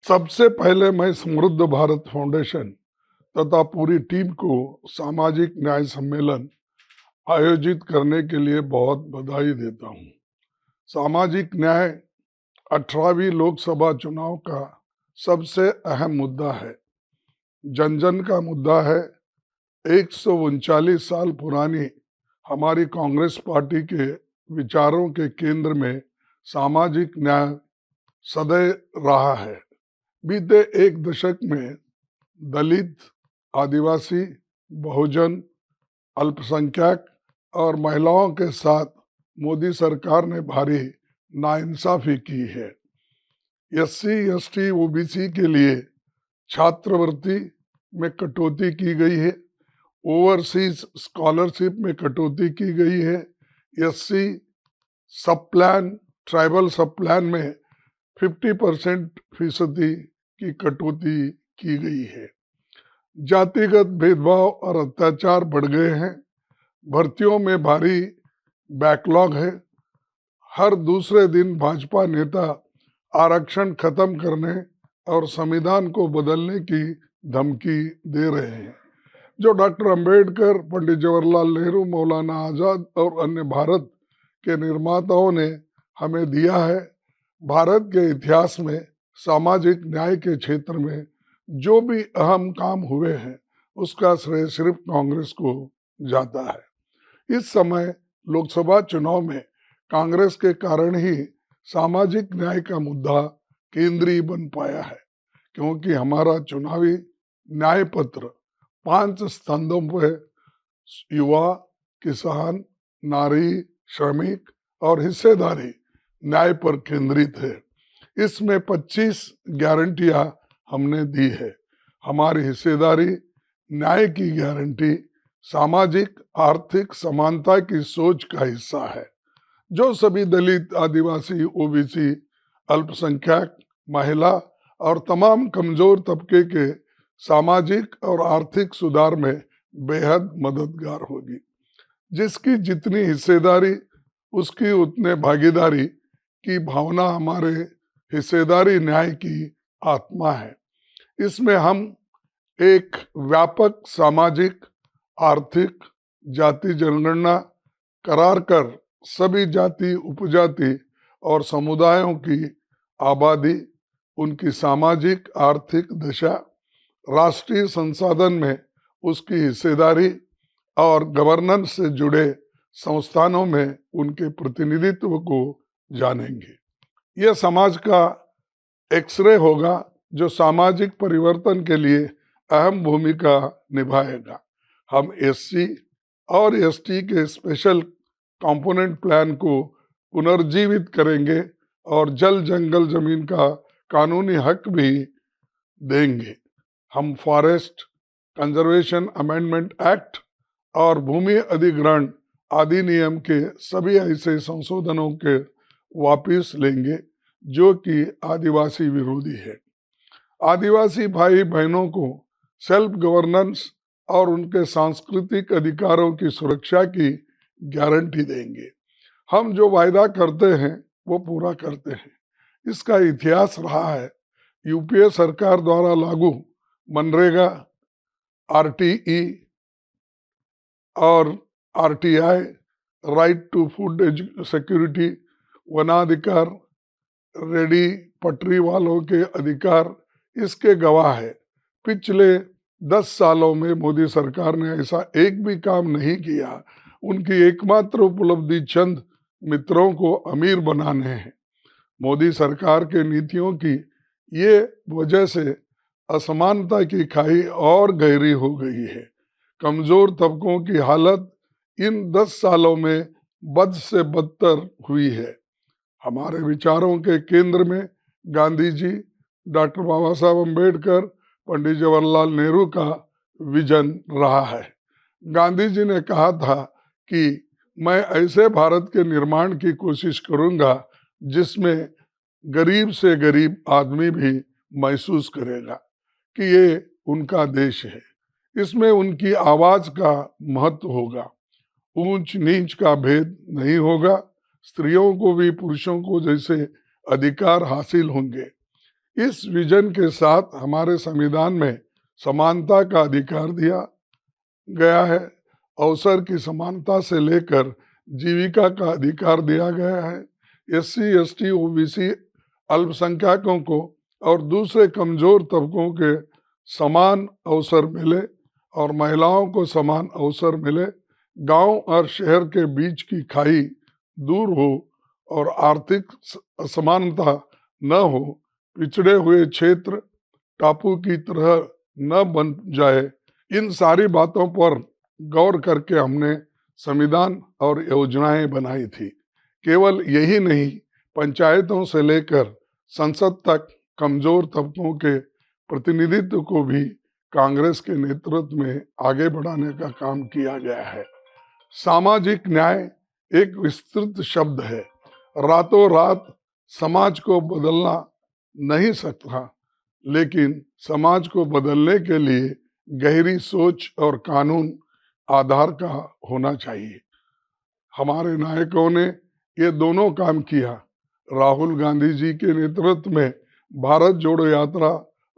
सबसे पहले मैं समृद्ध भारत फाउंडेशन तथा पूरी टीम को सामाजिक न्याय सम्मेलन आयोजित करने के लिए बहुत बधाई देता हूं। सामाजिक न्याय 18वीं लोकसभा चुनाव का सबसे अहम मुद्दा है। जन जन का मुद्दा है। 139 साल पुरानी हमारी कांग्रेस पार्टी के विचारों के केंद्र में सामाजिक न्याय सदैव रहा है। बीते एक दशक में दलित, आदिवासी, बहुजन, अल्पसंख्यक और महिलाओं के साथ मोदी सरकार ने भारी नाइंसाफी की है। एससी, एसटी, ओबीसी के लिए छात्रवृत्ति में कटौती की गई है। ओवरसीज स्कॉलरशिप में कटौती की गई है। एससी सब प्लान, ट्राइबल सब प्लान में 50% की कटौती की गई है। जातिगत भेदभाव और अत्याचार बढ़ गए हैं। भर्तियों में भारी बैकलॉग है। हर दूसरे दिन भाजपा नेता आरक्षण खत्म करने और संविधान को बदलने की धमकी दे रहे हैं, जो डॉक्टर अंबेडकर, पंडित जवाहरलाल नेहरू, मौलाना आजाद और अन्य भारत के निर्माताओं ने हमें दिया है। भारत के इतिहास में सामाजिक न्याय के क्षेत्र में जो भी अहम काम हुए हैं उसका श्रेय सिर्फ कांग्रेस को जाता है। इस समय लोकसभा चुनाव में कांग्रेस के कारण ही सामाजिक न्याय का मुद्दा केंद्रीय बन पाया है, क्योंकि हमारा चुनावी न्याय पत्र 5 स्तंभों पर युवा, किसान, नारी, श्रमिक और हिस्सेदारी न्याय पर केंद्रित है। इसमें 25 गारंटियां हमने दी है। हमारी हिस्सेदारी न्याय की गारंटी सामाजिक आर्थिक समानता की सोच का हिस्सा है, जो सभी दलित, आदिवासी, ओबीसी, अल्पसंख्यक, महिला और तमाम कमजोर तबके के सामाजिक और आर्थिक सुधार में बेहद मददगार होगी। जिसकी जितनी हिस्सेदारी उसकी उतने भागीदारी की भावना हमारे हिस्सेदारी न्याय की आत्मा है। इसमें हम एक व्यापक सामाजिक, आर्थिक, जाति जनगणना करार कर सभी जाति, उपजाति और समुदायों की आबादी, उनकी सामाजिक आर्थिक दशा, राष्ट्रीय संसाधन में उसकी हिस्सेदारी और गवर्नेंस से जुड़े संस्थानों में उनके प्रतिनिधित्व को जानेंगे। यह समाज का एक्सरे होगा जो सामाजिक परिवर्तन के लिए अहम भूमिका निभाएगा। हम एससी और एसटी के स्पेशल कंपोनेंट प्लान को पुनर्जीवित करेंगे और जल, जंगल, जमीन का कानूनी हक भी देंगे। हम फॉरेस्ट कंजर्वेशन अमेंडमेंट एक्ट और भूमि अधिग्रहण अधिनियम के सभी ऐसे संशोधनों के वापस लेंगे जो कि आदिवासी विरोधी है। आदिवासी भाई बहनों को सेल्फ गवर्नेंस और उनके सांस्कृतिक अधिकारों की सुरक्षा की गारंटी देंगे। हम जो वायदा करते हैं वो पूरा करते हैं। इसका इतिहास रहा है। यूपीए सरकार द्वारा लागू मनरेगा, आरटीई और RTI, right to food security, वनाधिकार, रेडी पटरी वालों के अधिकार इसके गवाह है। पिछले 10 सालों में मोदी सरकार ने ऐसा एक भी काम नहीं किया। उनकी एकमात्र उपलब्धि चंद मित्रों को अमीर बनाने हैं। मोदी सरकार के नीतियों की ये वजह से असमानता की खाई और गहरी हो गई है। कमजोर तबकों की हालत इन 10 सालों में बद से बदतर हुई है। हमारे विचारों के केंद्र में गांधी जी, डॉक्टर बाबा साहब अम्बेडकर, पंडित जवाहरलाल नेहरू का विजन रहा है। गांधी जी ने कहा था कि मैं ऐसे भारत के निर्माण की कोशिश करूंगा जिसमें गरीब से गरीब आदमी भी महसूस करेगा कि ये उनका देश है। इसमें उनकी आवाज का महत्व होगा। ऊंच नीच का भेद नहीं होगा। स्त्रियों को भी पुरुषों को जैसे अधिकार हासिल होंगे। इस विजन के साथ हमारे संविधान में समानता का अधिकार दिया गया है, अवसर की समानता से लेकर जीविका का अधिकार दिया गया है। एससी, एसटी, ओबीसी, अल्पसंख्यकों को और दूसरे कमजोर तबकों के समान अवसर मिले और महिलाओं को समान अवसर मिले। गांव और शहर के बीच की खाई दूर हो और आर्थिक असमानता न हो, पिछड़े हुए क्षेत्र टापू की तरह न बन जाए, इन सारी बातों पर गौर करके हमने संविधान और योजनाएं बनाई थी। केवल यही नहीं, पंचायतों से लेकर संसद तक कमजोर तबकों के प्रतिनिधित्व को भी कांग्रेस के नेतृत्व में आगे बढ़ाने का काम किया गया है। सामाजिक न्याय एक विस्तृत शब्द है। रातों रात समाज को बदलना नहीं सकता, लेकिन समाज को बदलने के लिए गहरी सोच और कानून आधार का होना चाहिए। हमारे नायकों ने ये दोनों काम किया। राहुल गांधी जी के नेतृत्व में भारत जोड़ो यात्रा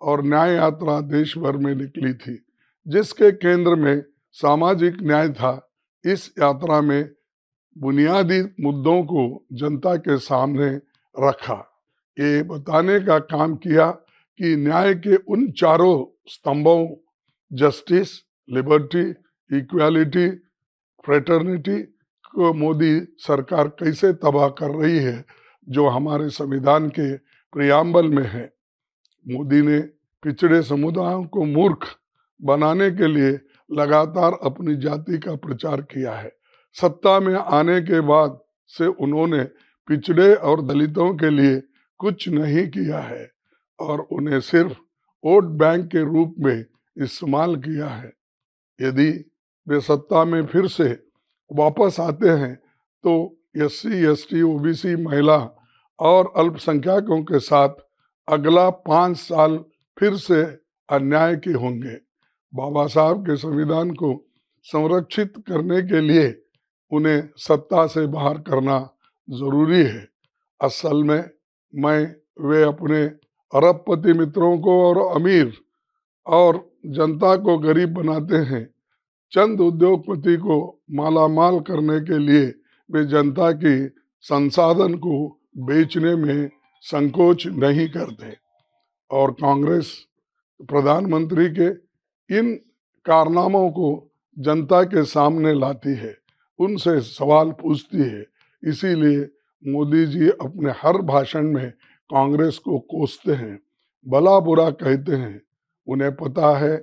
और न्याय यात्रा देश भर में निकली थी, जिसके केंद्र में सामाजिक न्याय था। इस यात्रा में बुनियादी मुद्दों को जनता के सामने रखा, ये बताने का काम किया कि न्याय के उन चारों स्तंभों जस्टिस, लिबर्टी, इक्वालिटी, फ्रेटर्निटी को मोदी सरकार कैसे तबाह कर रही है, जो हमारे संविधान के प्रियम्बल में है। मोदी ने पिछड़े समुदायों को मूर्ख बनाने के लिए लगातार अपनी जाति का प्रचार किया है। सत्ता में आने के बाद से उन्होंने पिछड़े और दलितों के लिए कुछ नहीं किया है और उन्हें सिर्फ वोट बैंक के रूप में इस्तेमाल किया है। यदि वे सत्ता में फिर से वापस आते हैं तो एससी, एसटी, ओबीसी, महिला और अल्पसंख्यकों के साथ अगला 5 साल फिर से अन्याय के होंगे। बाबा साहब के संविधान को संरक्षित करने के लिए उन्हें सत्ता से बाहर करना जरूरी है। असल में वे अपने अरबपति मित्रों को और अमीर और जनता को गरीब बनाते हैं। चंद उद्योगपति को मालामाल करने के लिए वे जनता की संसाधन को बेचने में संकोच नहीं करते और कांग्रेस प्रधानमंत्री के इन कारनामों को जनता के सामने लाती है, उनसे सवाल पूछती है। इसीलिए मोदी जी अपने हर भाषण में कांग्रेस को कोसते हैं, भला बुरा कहते हैं। उन्हें पता है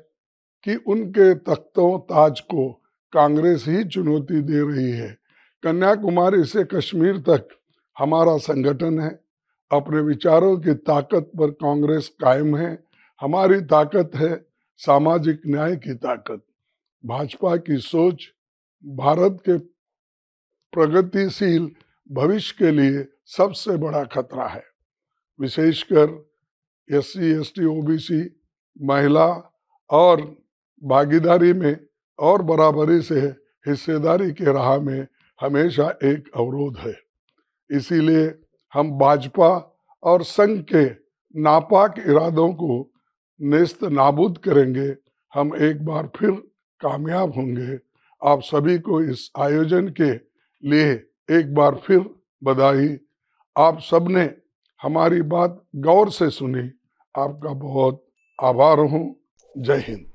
कि उनके तख्तों ताज को कांग्रेस ही चुनौती दे रही है। कन्याकुमारी से कश्मीर तक हमारा संगठन है। अपने विचारों की ताकत पर कांग्रेस कायम है। हमारी ताकत है सामाजिक न्याय की ताकत। भाजपा की सोच भारत के प्रगतिशील भविष्य के लिए सबसे बड़ा खतरा है। विशेषकर एससी, एसटी, ओबीसी, महिला और भागीदारी में और बराबरी से हिस्सेदारी के राह में हमेशा एक अवरोध है। इसीलिए हम भाजपा और संघ के नापाक इरादों को नेस्त नाबूद करेंगे। हम एक बार फिर कामयाब होंगे। आप सभी को इस आयोजन के लिए एक बार फिर बधाई। आप सबने हमारी बात गौर से सुनी, आपका बहुत आभार हूँ। जय हिंद।